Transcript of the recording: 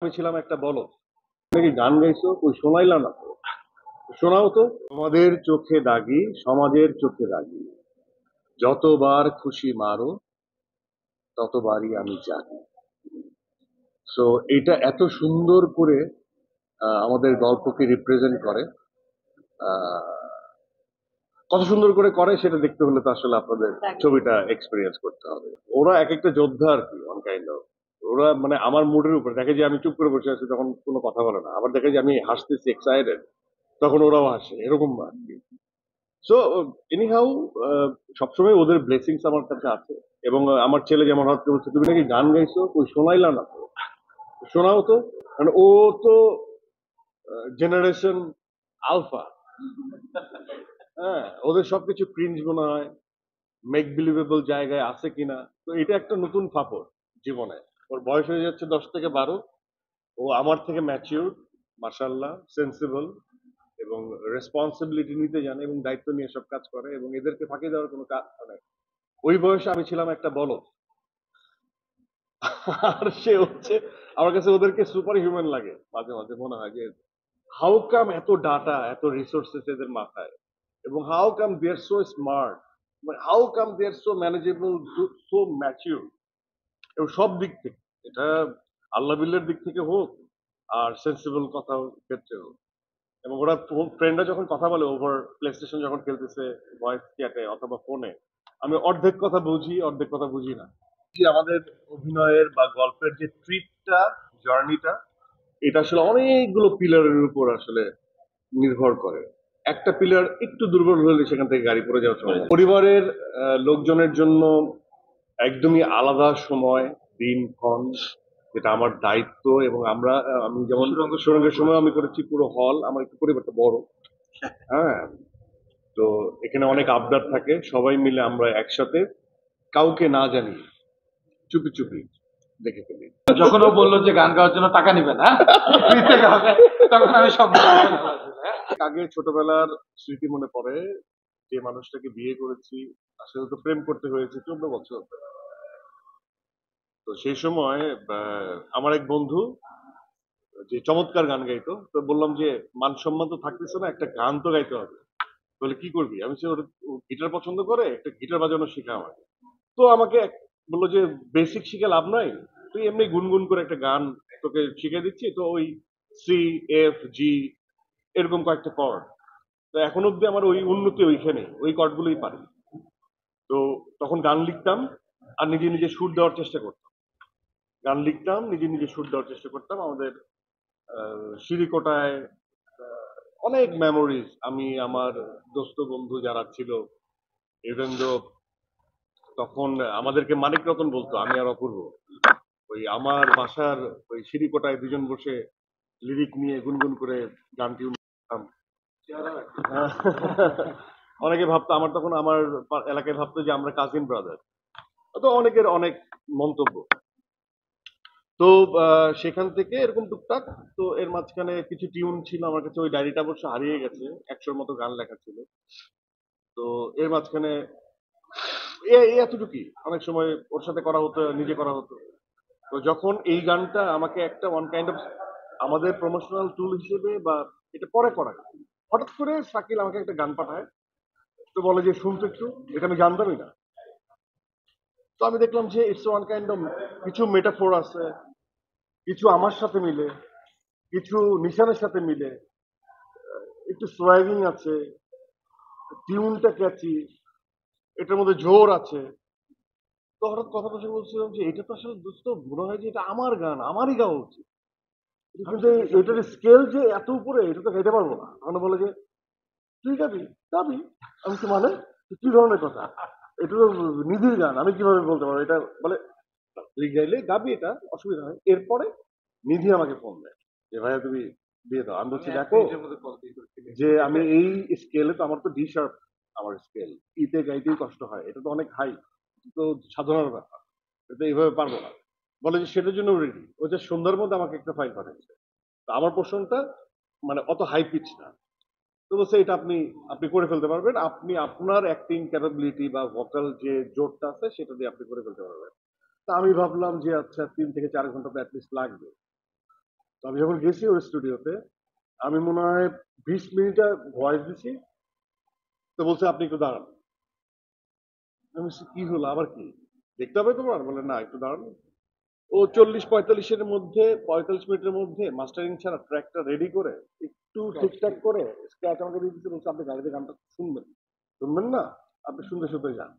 আমি ছিলাম একটা বলদ। নাকি গান গাইছো কই শোনাইলা না তো। শোনাও তো। তোমাদের চোখে দাগি সমাজের চোখে দাগি, যতবার খুশি মারো ততবারই আমি জাগি। সো এটা এত সুন্দর করে আমাদের গল্পকে রিপ্রেজেন্ট করে। আহ, কত সুন্দর করে করে সেটা দেখতে হলে তো আসলে আপনাদের ছবিটা এক্সপিরিয়েন্স করতে হবে। ওরা এক একটা যোদ্ধা আর কি, অন কাইন্ড অফ। ওরা মানে আমার মুডের উপর দেখে যে আমি চুপ করে বসে আছি তখন কোনো কথা বলে না, আবার দেখে যে আমি হাসতেছি এক্সাইটেড তখন ওরাও হাসে, এরকম আর কি। সো এনিহাউ, সবসময় ওদের ব্লেসিংস আমার কাছে আছে। এবং আমার ছেলে যেমন হঠাৎ করে বলছে তুমি নাকি গান গাইছো কই শোনাইলা না তো। শোনাও তো। মানে ও তো জেনারেশন আলফা। হ্যাঁ, ওদের সবকিছু ক্রিঞ্জ মনে হয়, মেক বিলিভেবল জায়গায় আছে কিনা। তো এটা একটা নতুন ফাপড় জীবনে। ওর বয়স হয়ে যাচ্ছে 10 থেকে 12। ও আমার থেকে ম্যাচিউর, মাশাল্লাহ, সেন্সিবল এবং রেসপন্সিবিলিটি নিতে জানে এবং দায়িত্ব নিয়ে সব কাজ করে এবং এদেরকে ফাঁকি দেওয়ার কোনো কাজ মানে ওই বয়সে আমি ছিলাম একটা বলদ। আর সে হচ্ছে, আমার কাছে ওদেরকে সুপার হিউম্যান লাগে, মাঝে মাঝে মনে হয় যে হাউ কাম এত ডাটা এত রিসোর্সেস এদের মাথায়, এবং how come they are so smart, মানে how come they are so manageable, so mature এবং সব দিক থেকে। এটা আল্লাহ বিল্লার দিক থেকে হোক আর সেন্সিবল কথা ক্ষেত্রে হোক। এবং ওরা ফ্রেন্ডরা যখন কথা বলে ওভার প্লে স্টেশন যখন খেলতেছে ভয়েস চ্যাটে অথবা ফোনে, আমি অর্ধেক কথা বুঝি অর্ধেক কথা বুঝি না। যে আমাদের অভিনয়ের বা গল্পের যে ট্রিপটা, জার্নিটা, এটা আসলে অনেকগুলো পিলারের উপর আসলে নির্ভর করে। একটা পিলার একটু দুর্বল হলে সেখান থেকে গাড়ি পড়ে যাওয়া চলে যায়। পরিবারের লোকজনের জন্য একদমই আলাদা সময়, দিনক্ষণ, যেটা আমার দায়িত্ব। এবং আমি যেমন সুরঙ্গের সময় আমি করেছি পুরো হল, আমার একটু পরিবারটা বড়। হ্যাঁ, তো এখানে অনেক আবদার থাকে, সবাই মিলে আমরা একসাথে কাউকে না জানি চুপি চুপি দেখে ফেলি। যখন ও বললো যে গান গাওয়ার জন্য টাকা নিবে না, ফ্রি থেকে হবে, তখন আমি সব আগে ছোটবেলার স্মৃতি মনে পড়ে, যে মানুষটাকে বিয়ে করেছি তার সাথে তো প্রেম করতে হয়েছে 14 বছর। তো সেই সময় আমার এক বন্ধু যে চমৎকার গান গাইতো, তো বললাম যে মান সম্মান তো থাকতেছে না, একটা গান তো গাইতে হবে। বলে কি করবি, আমি ওর গিটার পছন্দ করে, একটা গিটার বাজানো শেখা আমাকে। তো আমাকে বললো যে বেসিক শিখে লাভ নাই, তুই এমনি গুনগুন করে একটা গান তোকে শিখে দিচ্ছি। তো ওই সি, এফ, জি, এরকম কয়েকটা কর্ড। তো এখন অব্দি আমার ওই উন্নতি ওইখানে, ওই কর্ডগুলোই পারি। তো তখন গান লিখতাম আর নিজে নিজে সুর দেওয়ার চেষ্টা করতাম। গান লিখতাম, নিজে নিজে সুর দেওয়ার চেষ্টা করতাম। আমাদের সিঁড়িকোটায় অনেক মেমোরিজ। আমি আমার দোস্ত বন্ধু যারা ছিল, ইভেন দো তখন আমাদেরকে মানিক রতন বলতো, আমি আর অপূর্ব, ওই আমার বাসার ওই সিঁড়িকোটায় দুজন বসে লিরিক নিয়ে গুনগুন করে গান টিউন করতাম। অনেকে ভাবতো আমার, তখন আমার এলাকায় ভাবতো যে আমরা কাজিন ব্রাদার। তো অনেকের অনেক মন্তব্য। তো সেখান থেকে এরকম টুকটাক। তো এর মাঝখানে কিছু টিউন ছিল আমার কাছে, ওই ডায়েরিটা অবশ্য হারিয়ে গেছে, 100-র মতো গান লেখা ছিল। তো এর মাঝখানে এতটুকুই অনেক সময় ওর সাথে করা হতো, নিজে করা হতো। তো যখন এই গানটা আমাকে একটা ওয়ান কাইন্ড অফ আমাদের প্রমোশনাল টুল হিসেবে বা এটা পরে করা, হঠাৎ করে শাকিল আমাকে একটা গান পাঠায়। তো বলে যে শুনতো একটু, এটা আমি জানতামই না। তো আমি দেখলাম যে ইটস ওয়ান কাইন্ড অফ কিছু মেটাফোর আছে, কিছু আমার সাথে মিলে, কিছু নিশানের সাথে মিলে, একটু সোয়াগিং আছে, টিউনটা ক্যাচি, এটার মধ্যে জোর আছে। তো হঠাৎ কথা বসে বলছিলাম যে এটা তো আসলে দোস্ত মনে হয় যে এটা আমার গান, আমারই গাওয়া উচিত। কিন্তু এটার স্কেল যে এত উপরে, এটা তো গাইতে পারবো না। মানে বলে যে তুই গাবি, গাবি। আমি তো মানে কি ধরনের কথা, এটা তো নিধির গান, আমি কিভাবে বলতে পারবো এটা। বলে তুই গাইলে গাবি, এটা অসুবিধা হয়। এরপরে নিধি আমাকে ফোন দেয় যে ভাইয়া তুমি দিয়ে দাও। আমি বলছি দেখো যে আমি এই স্কেলে তো, আমার তো ডি শার্প আমার স্কেল, ইতে গাইতেই কষ্ট হয়, এটা তো অনেক হাই, তো সাধনার ব্যাপার, এটা এইভাবে পারবো না। বলে যে সেটার জন্য রেডি। ও যে সন্ধ্যার মধ্যে আমাকে একটা ফাইল পাঠাচ্ছে। তো আমার পোর্শনটা মানে অত হাই পিচ না। তো বলছে এটা আপনি আপনি করে ফেলতে পারবেন, আপনি আপনার অ্যাক্টিং ক্যাপাবিলিটি বা ভোকাল যে জোরটা আছে সেটা দিয়ে আপনি করে ফেলতে পারবেন। তা আমি ভাবলাম যে আচ্ছা 3 থেকে 4 ঘন্টা তো অ্যাটলিস্ট লাগবে। তো আমি যখন গেছি ওর স্টুডিওতে, আমি মনে হয় 20 মিনিট ভয়েস দিছি। তো বলছে আপনি একটু দাঁড়ান। আমি বলছি, কি হলো আবার কি দেখতে হবে তোমার? বলে না, একটু দাঁড়ান। ও 45 মিনিটের মধ্যে মাস্টারিং ছাড়া ট্র্যাকটা রেডি করে একটু ঠিকঠাক করে স্ক্র্যাচ আমাকে দিয়ে দিচ্ছে। বলছে আপনি গাড়িতে গানটা শুনবেন, শুনবেন না, আপনি শুনতে শুনতে যান।